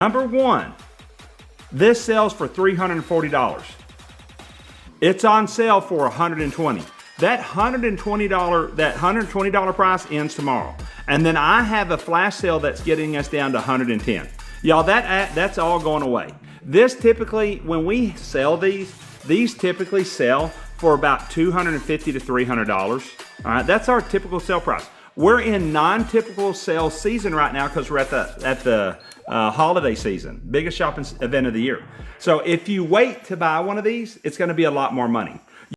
Number one, this sells for $340. It's on sale for $120. That $120 price ends tomorrow. And then I have a flash sale that's getting us down to $110. Y'all, that's all going away. This typically, when we sell these typically sell for about $250 to $300. All right, that's our typical sale price. We're in non-typical sales season right now because we're at the holiday season, biggest shopping event of the year. So if you wait to buy one of these, it's going to be a lot more money.